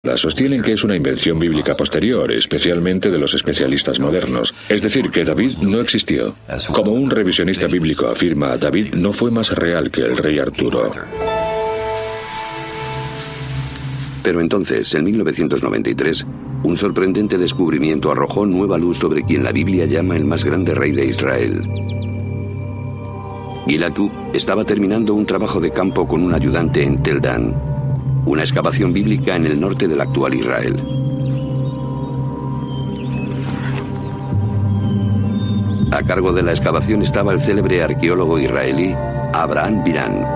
Sostienen que es una invención bíblica posterior, especialmente de los especialistas modernos. Es decir, que David no existió. Como un revisionista bíblico afirma, David no fue más real que el rey Arturo. Pero entonces, en 1993, un sorprendente descubrimiento arrojó nueva luz sobre quien la Biblia llama el más grande rey de Israel. Gila Kook estaba terminando un trabajo de campo con un ayudante en Tel Dan, una excavación bíblica en el norte del actual Israel. A cargo de la excavación estaba el célebre arqueólogo israelí Abraham Biran.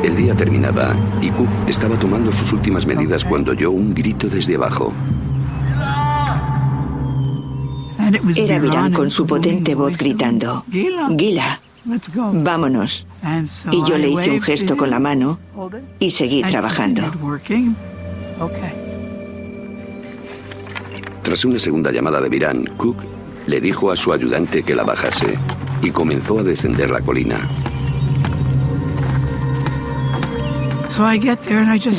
El día terminaba y Kook estaba tomando sus últimas medidas cuando oyó un grito desde abajo. Era Biran con su potente voz gritando: «Gila, vámonos». Y yo le hice un gesto con la mano y seguí trabajando. Tras una segunda llamada de Biran, Kook le dijo a su ayudante que la bajase y comenzó a descender la colina.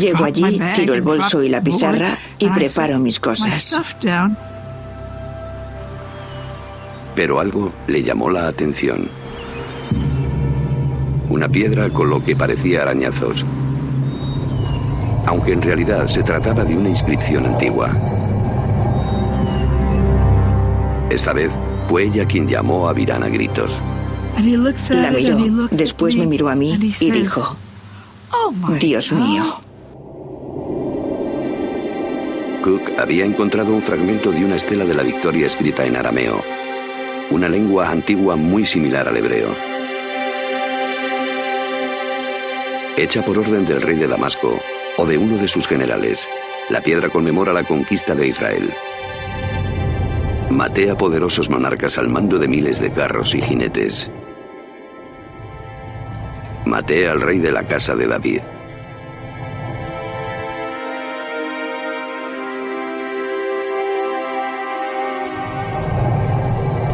Llego allí, tiro el bolso y la pizarra y preparo mis cosas. Pero algo le llamó la atención. Una piedra con lo que parecía arañazos, aunque en realidad se trataba de una inscripción antigua. Esta vez fue ella quien llamó a Biran a gritos. La miró, después me miró a mí y dijo: «Dios mío». Kook había encontrado un fragmento de una estela de la Victoria escrita en arameo, una lengua antigua muy similar al hebreo. Hecha por orden del rey de Damasco o de uno de sus generales, la piedra conmemora la conquista de Israel. Maté a poderosos monarcas al mando de miles de carros y jinetes. Maté al rey de la casa de David.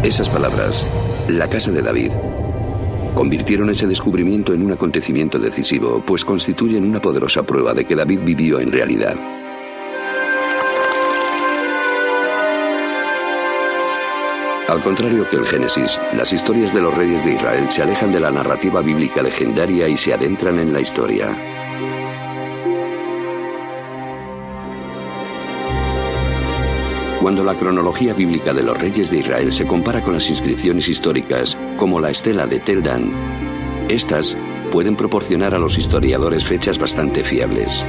Esas palabras, la casa de David, convirtieron ese descubrimiento en un acontecimiento decisivo, pues constituyen una poderosa prueba de que David vivió en realidad. Al contrario que el Génesis, las historias de los reyes de Israel se alejan de la narrativa bíblica legendaria y se adentran en la historia. Cuando la cronología bíblica de los reyes de Israel se compara con las inscripciones históricas, como la estela de Tel Dan, estas pueden proporcionar a los historiadores fechas bastante fiables.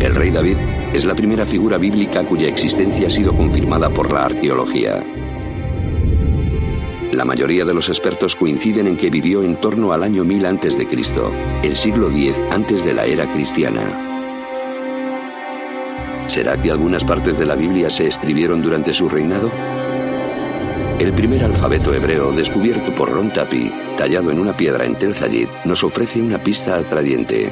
El rey David es la primera figura bíblica cuya existencia ha sido confirmada por la arqueología. La mayoría de los expertos coinciden en que vivió en torno al año 1000 a.C., el siglo X antes de la era cristiana. ¿Será que algunas partes de la Biblia se escribieron durante su reinado? El primer alfabeto hebreo descubierto por Ron Tapi, tallado en una piedra en Tel Zayid, nos ofrece una pista atrayente.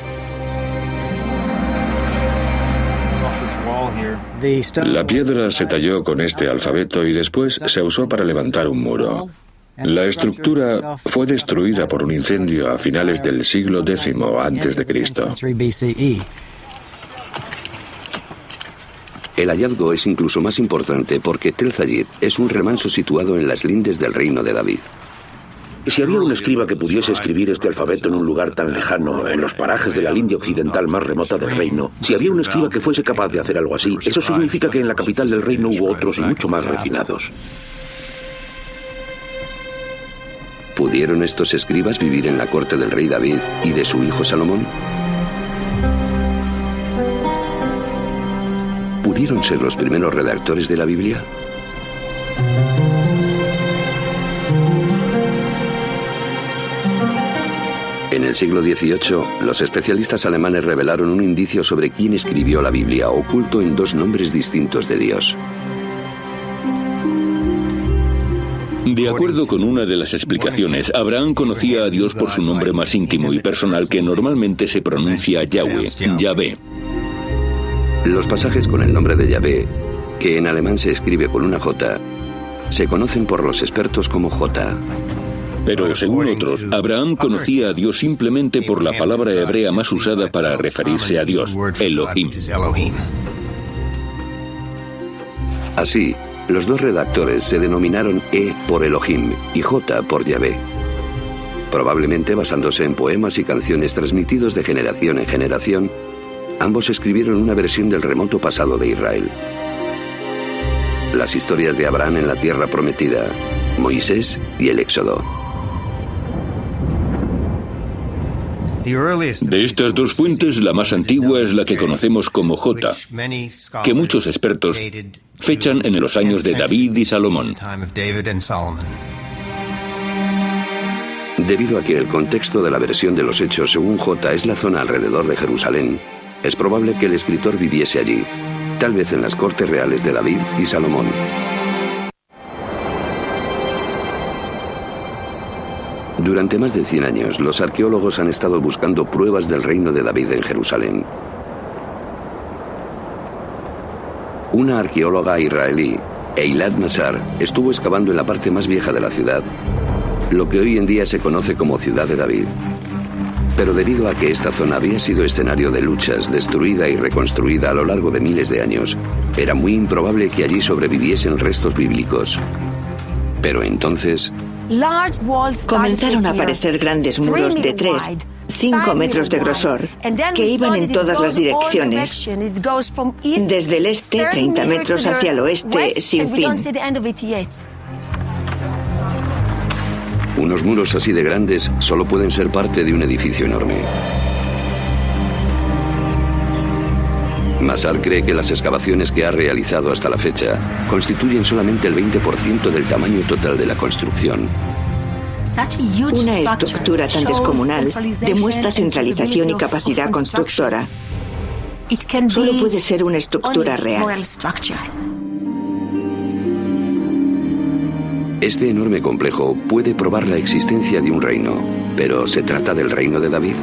La piedra se talló con este alfabeto y después se usó para levantar un muro. La estructura fue destruida por un incendio a finales del siglo X a.C. El hallazgo es incluso más importante porque Tel Zayid es un remanso situado en las lindes del reino de David. Si había un escriba que pudiese escribir este alfabeto en un lugar tan lejano, en los parajes de la linde occidental más remota del reino, si había un escriba que fuese capaz de hacer algo así, eso significa que en la capital del reino hubo otros y mucho más refinados. ¿Pudieron estos escribas vivir en la corte del rey David y de su hijo Salomón? ¿Pudieron ser los primeros redactores de la Biblia? En el siglo XVIII, los especialistas alemanes revelaron un indicio sobre quién escribió la Biblia, oculto en dos nombres distintos de Dios. De acuerdo con una de las explicaciones, Abraham conocía a Dios por su nombre más íntimo y personal, que normalmente se pronuncia Yahweh, Yahvé. Los pasajes con el nombre de Yahvé, que en alemán se escribe con una J, se conocen por los expertos como J. Pero según otros, Abraham conocía a Dios simplemente por la palabra hebrea más usada para referirse a Dios, Elohim. Así, los dos redactores se denominaron E por Elohim y J por Yahvé, probablemente basándose en poemas y canciones transmitidos de generación en generación. Ambos escribieron una versión del remoto pasado de Israel. Las historias de Abraham en la tierra prometida, Moisés y el Éxodo. De estas dos fuentes, la más antigua es la que conocemos como J, que muchos expertos fechan en los años de David y Salomón. Debido a que el contexto de la versión de los Hechos según J es la zona alrededor de Jerusalén, es probable que el escritor viviese allí, tal vez en las cortes reales de David y Salomón. Durante más de 100 años, los arqueólogos han estado buscando pruebas del reino de David en Jerusalén. Una arqueóloga israelí, Eilat Mazar, estuvo excavando en la parte más vieja de la ciudad, lo que hoy en día se conoce como Ciudad de David. Pero debido a que esta zona había sido escenario de luchas, destruida y reconstruida a lo largo de miles de años, era muy improbable que allí sobreviviesen restos bíblicos. Pero entonces comenzaron a aparecer grandes muros de 3-5 metros de grosor que iban en todas las direcciones, desde el este 30 metros hacia el oeste sin fin. Unos muros así de grandes solo pueden ser parte de un edificio enorme. Mazar cree que las excavaciones que ha realizado hasta la fecha constituyen solamente el 20% del tamaño total de la construcción. Una estructura tan descomunal demuestra centralización y capacidad constructora. Solo puede ser una estructura real. Este enorme complejo puede probar la existencia de un reino, pero ¿se trata del reino de David?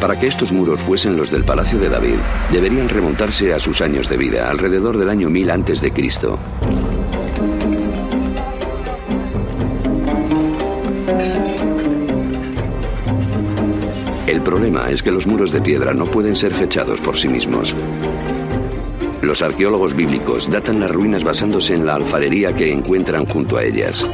Para que estos muros fuesen los del Palacio de David, deberían remontarse a sus años de vida, alrededor del año 1000 a.C. El problema es que los muros de piedra no pueden ser fechados por sí mismos. Los arqueólogos bíblicos datan las ruinas basándose en la alfarería que encuentran junto a ellas.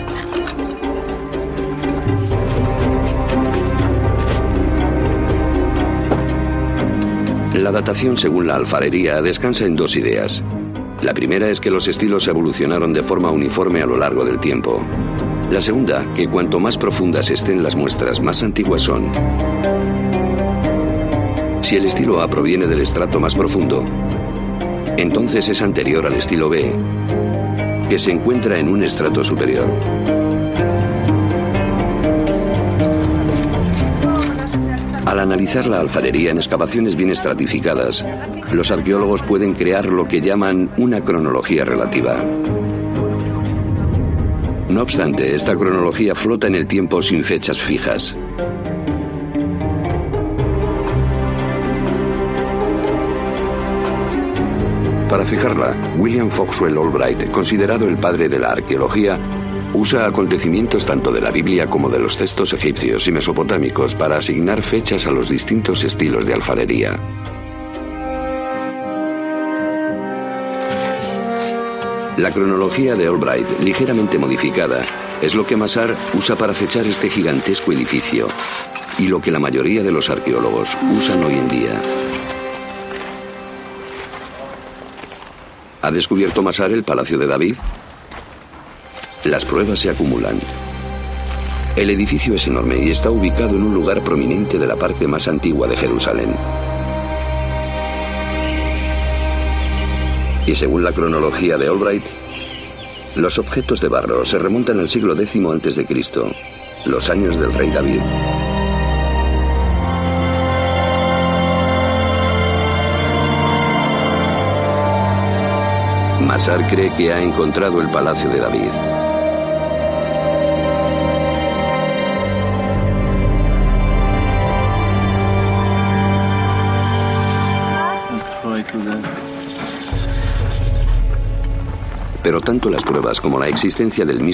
La datación según la alfarería descansa en dos ideas. La primera es que los estilos evolucionaron de forma uniforme a lo largo del tiempo. La segunda, que cuanto más profundas estén las muestras, más antiguas son. Si el estilo A proviene del estrato más profundo, entonces es anterior al estilo B, que se encuentra en un estrato superior. Al analizar la alfarería en excavaciones bien estratificadas, los arqueólogos pueden crear lo que llaman una cronología relativa. No obstante, esta cronología flota en el tiempo sin fechas fijas. Para fijarla, William Foxwell Albright, considerado el padre de la arqueología, usa acontecimientos tanto de la Biblia como de los textos egipcios y mesopotámicos para asignar fechas a los distintos estilos de alfarería. La cronología de Albright, ligeramente modificada, es lo que Mazar usa para fechar este gigantesco edificio y lo que la mayoría de los arqueólogos usan hoy en día. ¿Ha descubierto Mazar el Palacio de David? Las pruebas se acumulan. El edificio es enorme y está ubicado en un lugar prominente de la parte más antigua de Jerusalén. Y según la cronología de Albright, los objetos de barro se remontan al siglo X a.C., los años del rey David. Mazar cree que ha encontrado el Palacio de David. Pero tanto las pruebas como la existencia del mismo